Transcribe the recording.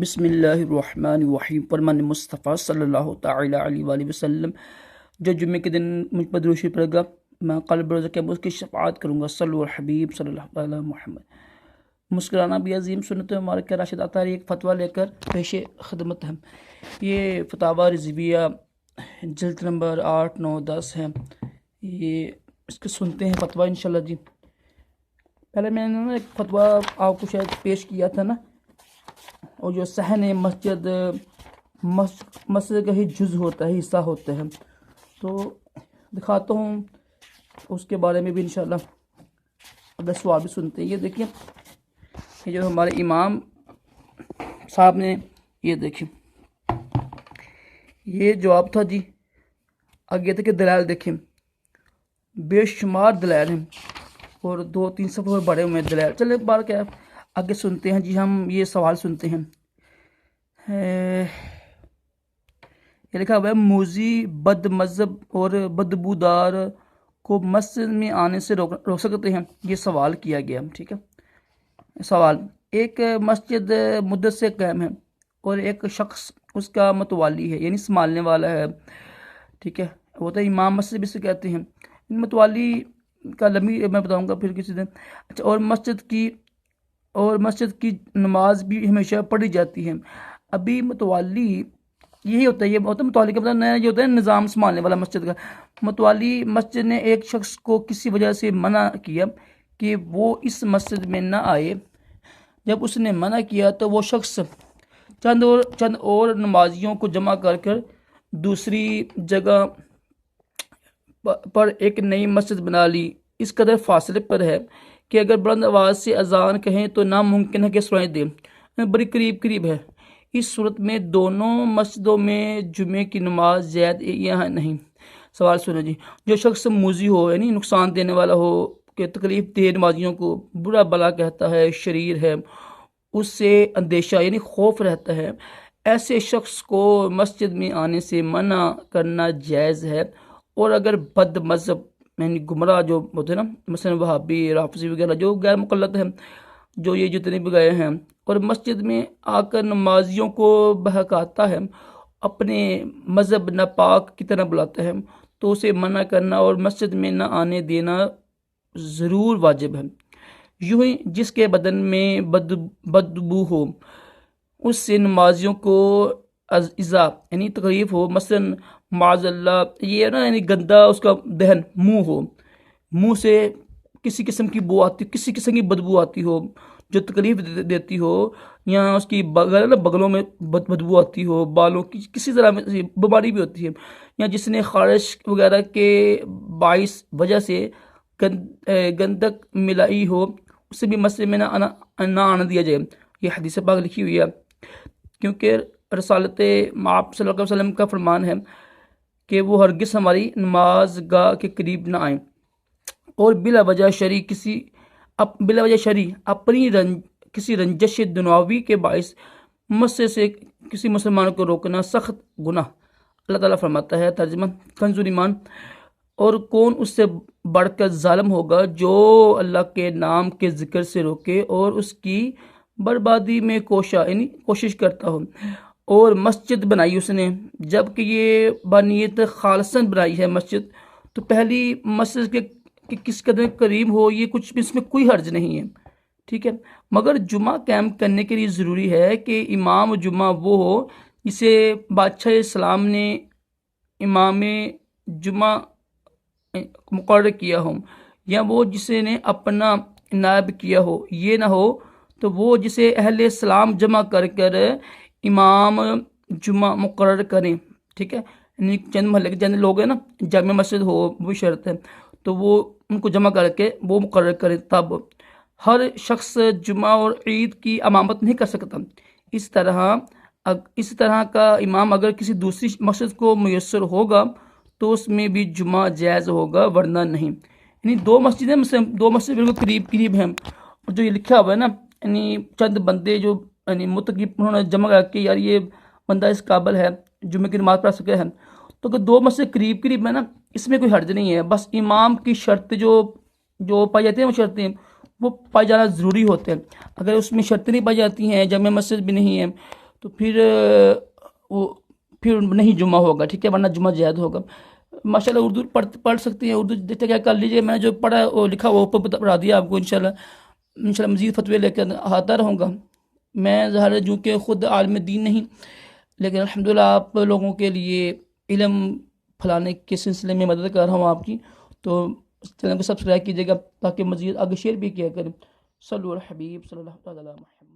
بسم اللہ الرحمن الرحیم فرمان مصطفیٰ صلی اللہ تعالیٰ علیہ وآلہ وسلم جو جمعے کے دن مجھ پر درود شریف پڑھے گا میں قلب روزہ کے اس کی شفاعت کروں گا صلی اللہ حبیب صلی اللہ تعالیٰ محمد۔ مسکرانا بھی عظیم سنت مبارک کا راشد عطاری ایک فتویٰ لے کر پیش خدمت ہے۔ یہ فتاویٰ رضویہ جلد نمبر 8، 9، 10 ہے۔ یہ اس کے سنتے ہیں فتویٰ انشاءاللہ جی۔ پہلے میں نے ایک فتویٰ آپ کو شاید پیش کیا تھا نا، اور جو صحن مسجد کا ہی جز ہوتا ہے، حصہ ہوتا ہے، تو دکھاتا ہوں اس کے بارے میں بھی انشاءاللہ اگر سوال بھی سنتے ہیں۔ یہ دیکھیں، یہ جو ہمارے امام صاحب نے، یہ دیکھیں یہ جواب تھا جی۔ آگے تک دلائل دیکھیں، بے شمار دلائل ہیں اور 2-3 صفحے بڑے ہوئے دلائل۔ چلے بار کیا آگے سنتے ہیں جی، ہم یہ سوال سنتے ہیں۔ یہ لکھا ہوا ہے، موذی بد مذہب اور بدبودار کو مسجد میں آنے سے روک سکتے ہیں؟ یہ سوال کیا گیا، ٹھیک ہے۔ سوال، ایک مسجد مدت سے قائم ہے اور ایک شخص اس کا متوالی ہے، یعنی سنبھالنے والا ہے، ٹھیک ہے، وہ تو امام مسجد بھی سے کہتے ہیں۔ متوالی کا لمبی میں بتاؤں گا پھر کسی دن۔ اچھا، اور مسجد کی نماز بھی ہمیشہ پڑھی جاتی ہے۔ ابھی متوالی یہی ہوتا ہے، یہ ہوتا ہے متوالی کا مطلب نیا جو ہوتا ہے نظام سنبھالنے والا مسجد کا۔ متوالی مسجد نے ایک شخص کو کسی وجہ سے منع کیا کہ وہ اس مسجد میں نہ آئے۔ جب اس نے منع کیا تو وہ شخص چند اور نمازیوں کو جمع کر دوسری جگہ پر ایک نئی مسجد بنا لی۔ اس قدر فاصلے پر ہے کہ اگر بلند آواز سے اذان کہیں تو ناممکن ہے کہ سنائی دے، بڑی قریب ہے۔ اس صورت میں دونوں مسجدوں میں جمعے کی نماز زائد یا نہیں؟ سوال سنیں جی، جو شخص موذی ہو، یعنی نقصان دینے والا ہو، کہ تکلیف دہ نمازیوں کو برا بلا کہتا ہے، شریر ہے، اس سے اندیشہ یعنی خوف رہتا ہے، ایسے شخص کو مسجد میں آنے سے منع کرنا جائز ہے۔ اور اگر بد مذہب یعنی گمراہ جو ہوتے ہیں نا، مثلا وہابی، رافضی وغیرہ جو غیر مقلد ہیں، جو یہ جتنے بھی گئے ہیں اور مسجد میں آ کر نمازیوں کو بہکاتا ہے، اپنے مذہب ناپاک کی طرح بلاتا ہے، تو اسے منع کرنا اور مسجد میں نہ آنے دینا ضرور واجب ہے۔ یوں ہی جس کے بدن میں بدبو ہو، اس سے نمازیوں کو ایذا یعنی تکلیف ہو، مثلا معاذ اللہ یہ نا یعنی گندا اس کا دہن منہ سے کسی قسم کی بو آتی، کسی قسم کی بدبو آتی ہو جو تکلیف دیتی ہو، یا اس کی بغلوں میں بدبو آتی ہو، بالوں کی کسی طرح میں بیماری بھی ہوتی ہے، یا جس نے خارش وغیرہ کے باعث وجہ سے گندک ملائی ہو، اسے بھی مسجد میں نہ آنے دیا جائے۔ یہ حدیث پاک لکھی ہوئی ہے، کیونکہ رسالت آپ صلی اللہ علیہ وسلم کا فرمان ہے کہ وہ ہرگز ہماری نماز گاہ کے قریب نہ آئیں، اور بلا وجہ شرعی اپنی کسی رنجش دنیاوی کے باعث مسجد سے کسی مسلمان کو روکنا سخت گناہ۔ اللہ تعالیٰ فرماتا ہے، ترجمہ کنز ایمان، اور کون اس سے بڑھ کر ظالم ہوگا جو اللہ کے نام کے ذکر سے روکے اور اس کی بربادی میں کوشش کرتا ہو۔ اور مسجد بنائی اس نے، جب کہ یہ بنیت خالصاً بنائی ہے مسجد، تو پہلی مسجد کے کس قدر قریب ہو، یہ کچھ بھی اس میں کوئی حرج نہیں ہے، ٹھیک ہے۔ مگر جمعہ قائم کرنے کے لیے ضروری ہے کہ امام جمعہ وہ ہو جسے بادشاہ اسلام نے امام جمعہ مقرر کیا ہو، یا وہ جسے نے اپنا نائب کیا ہو۔ یہ نہ ہو تو وہ جسے اہل اسلام جمع کر امام جمعہ مقرر کریں، ٹھیک ہے، یعنی چند محلے کے جن لوگ ہیں نا، جامع مسجد ہو وہ شرط ہے، تو وہ ان کو جمع کر کے وہ مقرر کریں۔ تب ہر شخص جمعہ اور عید کی امامت نہیں کر سکتا۔ اس طرح کا امام اگر کسی دوسری مسجد کو میسر ہوگا تو اس میں بھی جمعہ جائز ہوگا، ورنہ نہیں۔ یعنی دو مسجدیں، مثلا دو مسجد بالکل قریب ہیں، اور جو یہ لکھا ہوا ہے نا، یعنی چند بندے جو یعنی متقی انہوں نے جمع کر کے یار یہ بندہ اس قابل ہے جمعہ کی نماز پڑھ سکے ہے، تو اگر دو مسجد قریب ہے نا، اس میں کوئی حرج نہیں ہے۔ بس امام کی شرط جو پائی جاتی ہیں، وہ شرطیں وہ پائی جانا ضروری ہوتے ہیں۔ اگر اس میں شرطیں نہیں پائی جاتی ہیں، جامع مسجد بھی نہیں ہے، تو پھر وہ پھر نہیں جمعہ ہوگا، ٹھیک ہے، ورنہ جمعہ زیادہ ہوگا. ماشاءاللہ اردو پڑھ سکتے ہیں، اردو دیکھتے کیا کر لیجیے. میں نے جو پڑھا وہ لکھا وہ اوپر پڑھا دیا آپ کو. انشاءاللہ مزید فتوے لے کر آتا رہوں گا. میں ظاہر ہے جو کہ خود عالم دین نہیں، لیکن الحمدللہ آپ لوگوں کے لیے علم پھیلانے کے سلسلے میں مدد کر رہا ہوں آپ کی. تو چینل کو سبسکرائب کیجیے گا تاکہ مزید آگے شیئر بھی کیا کریں. صلو علی الحبیب صلی اللہ تعالی علی محمد.